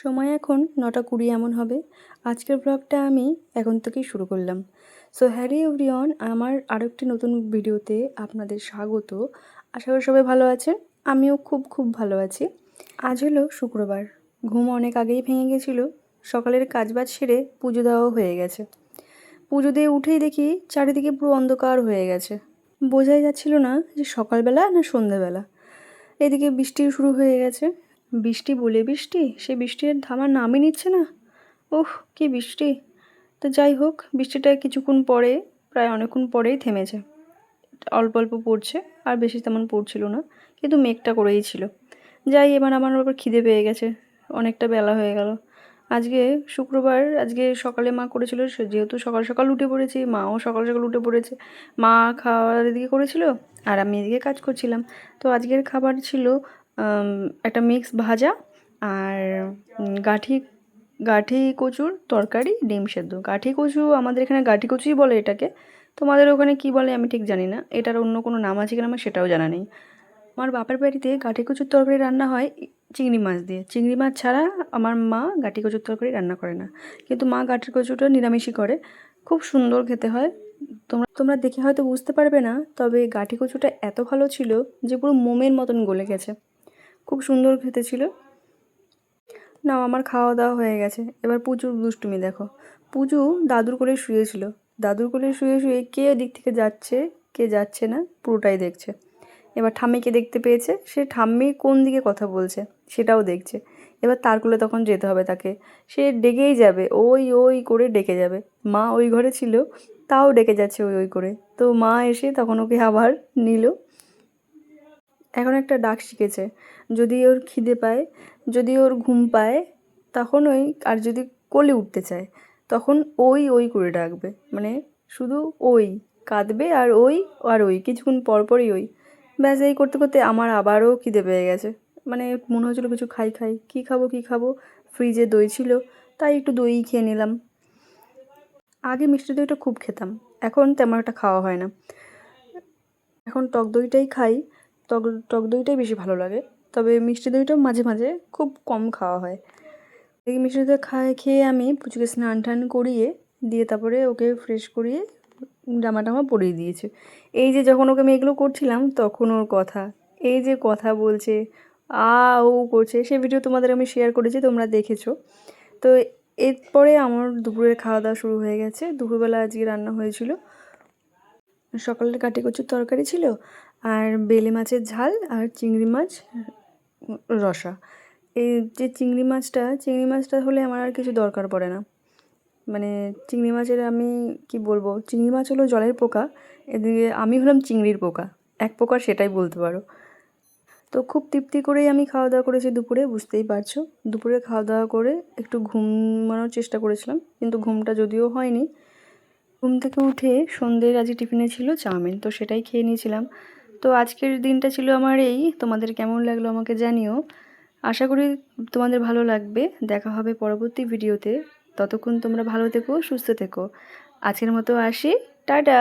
সময় এখন 9:20 এমন হবে। আজকের ব্লগটা আমি এখন থেকেই শুরু করলাম। সো হ্যালো এভরিওয়ান, আমার আরেকটি নতুন ভিডিওতে আপনাদের স্বাগত। আশা করি সবাই ভালো আছেন। আমিও খুব ভালো আছি। আজ হলো শুক্রবার। ঘুম অনেক আগেই ভেঙে গেছিলো। সকালের কাজবাজ সেরে পুজো দেওয়াও হয়ে গেছে। পুজো দিয়ে উঠেই দেখি চারিদিকে পুরো অন্ধকার হয়ে গেছে। বোঝাই যাচ্ছিল না যে সকালবেলা না সন্ধ্যেবেলা। এদিকে বৃষ্টি শুরু হয়ে গেছে। বৃষ্টি বলে বৃষ্টি, সে বৃষ্টির থামার নামই নিচ্ছে না। উফ, কি বৃষ্টি! তো যাই হোক, বৃষ্টিটা কিছুক্ষণ পরে, প্রায় অনেকক্ষণ পরেই থেমেছে। অল্প অল্প পড়ছে, আর বেশি তেমন পড়ছিল না, কিন্তু মেঘটা করেই ছিল। যাই, এবার আমার আবার খিদে পেয়ে গেছে। অনেকটা বেলা হয়ে গেল। আজকে শুক্রবার, আজকে সকালে মা করেছিল, যেহেতু সকাল সকাল উঠে পড়েছি, মাও সকাল সকাল উঠে পড়েছে। মা খাওয়ার এদিকে করেছিল, আর আমি এদিকে কাজ করছিলাম। তো আজকের খাবার ছিল একটা মিক্স ভাজা আর গাঠি গাঠি কচুর তরকারি, ডিম সেদ্ধ। গাঠি কচু, আমাদের এখানে গাঠি কচুই বলে এটাকে। তোমাদের ওখানে কি বলে আমি ঠিক জানি না, এটার অন্য কোনো নাম আছে কিনা আমার সেটাও জানা নেই। আমার বাপের বাড়িতে গাঠি কচুর তরকারি রান্না হয় চিংড়ি মাছ দিয়ে। চিংড়ি মাছ ছাড়া আমার মা গাঠি কচুর তরকারি রান্না করে না, কিন্তু মা গাঠি কচুটা নিরামিষই করে। খুব সুন্দর খেতে হয়। তোমরা দেখে হয়তো বুঝতে পারবে না, তবে গাঠি কচুটা এত ভালো ছিল যে পুরো মোমের মতন গলে গেছে। খুব সুন্দর খেতে ছিল। নাও, আমার খাওয়া দাওয়া হয়ে গেছে। এবার পুজোর দুষ্টুমি দেখো। পুজো দাদুর কোলে শুয়েছিল। দাদুর কোলে শুয়ে শুয়ে কে দিক থেকে যাচ্ছে কে যাচ্ছে না পুরোটাই দেখছে। এবার ঠাম্মিকে দেখতে পেয়েছে, সে ঠাম্মি কোন দিকে কথা বলছে সেটাও দেখছে। এবার তার কোলে তখন যেতে হবে তাকে। সে ডেকেই যাবে, ওই ওই করে ডেকে যাবে। মা ওই ঘরে ছিল, তাও ডেকে যাচ্ছে ওই ওই করে। তো মা এসে তখন ওকে আবার নিল। এখন একটা ডাক শিখেছে। যদি ওর খিদে পায়, যদি ওর ঘুম পায়, তখন ওই, আর যদি কোলে উঠতে চায় তখন ওই ওই করে ডাকবে। মানে শুধু ওই কাঁদবে, আর ওই আর ওই কিছুক্ষণ পরপরই ওই। ব্যাস, এই করতে করতে আমার আবারও খিদে পেয়ে গেছে। মানে মনে হচ্ছিলো কিছু খাই খাই। কী খাবো, ফ্রিজে দই ছিল, তাই একটু দই খেয়ে নিলাম। আগে মিষ্টি দইটা খুব খেতাম, এখন তেমন একটা খাওয়া হয় না। এখন টক দইটাই খাই। টক টক দইটাই বেশি ভালো লাগে। তবে মিষ্টি দইটাও মাঝে মাঝে খুব কম খাওয়া হয়। এই মিষ্টি দই খেয়ে আমি পুচুকে স্নান টান করিয়ে দিয়ে তারপরে ওকে ফ্রেশ করিয়ে জামা টামা পরিয়ে দিয়েছি। এই যে যখন ওকে আমি এগুলো করছিলাম তখন ওর কথা, এই যে কথা বলছে, ও করছে, সে ভিডিও তোমাদের আমি শেয়ার করেছি, তোমরা দেখেছো। তো এরপরে আমার দুপুরের খাওয়া দাওয়া শুরু হয়ে গেছে। দুপুরবেলা আজকে রান্না হয়েছিল, সকালের কাটি কচুর তরকারি ছিল, আর বেলে মাছের ঝাল, আর চিংড়ি মাছ রসা। এই যে চিংড়ি মাছটা হলে আমার আর কিছু দরকার পড়ে না। মানে চিংড়ি মাছের, আমি কি বলবো, চিংড়ি মাছ হলো জলের পোকা, এদিকে আমি হলাম চিংড়ির পোকা, এক প্রকার, সেটাই বলতে পারো। তো খুব তৃপ্তি করেই আমি খাওয়া দাওয়া করেছি দুপুরে, বুঝতেই পারছো। দুপুরে খাওয়া দাওয়া করে একটু ঘুমানোর চেষ্টা করেছিলাম, কিন্তু ঘুমটা যদিও হয়নি। ঘুম থেকে উঠে সন্ধ্যের আজকে টিফিনে ছিল চাউমিন, তো সেটাই খেয়ে নিয়েছিলাম। তো আজকের দিনটা ছিল আমার এই। তোমাদের কেমন লাগলো আমাকে জানিও। আশা করি তোমাদের ভালো লাগবে। দেখা হবে পরবর্তী ভিডিওতে। ততক্ষণ তোমরা ভালো থেকো, সুস্থ থেকো। আজকের মতো আসি, টাটা।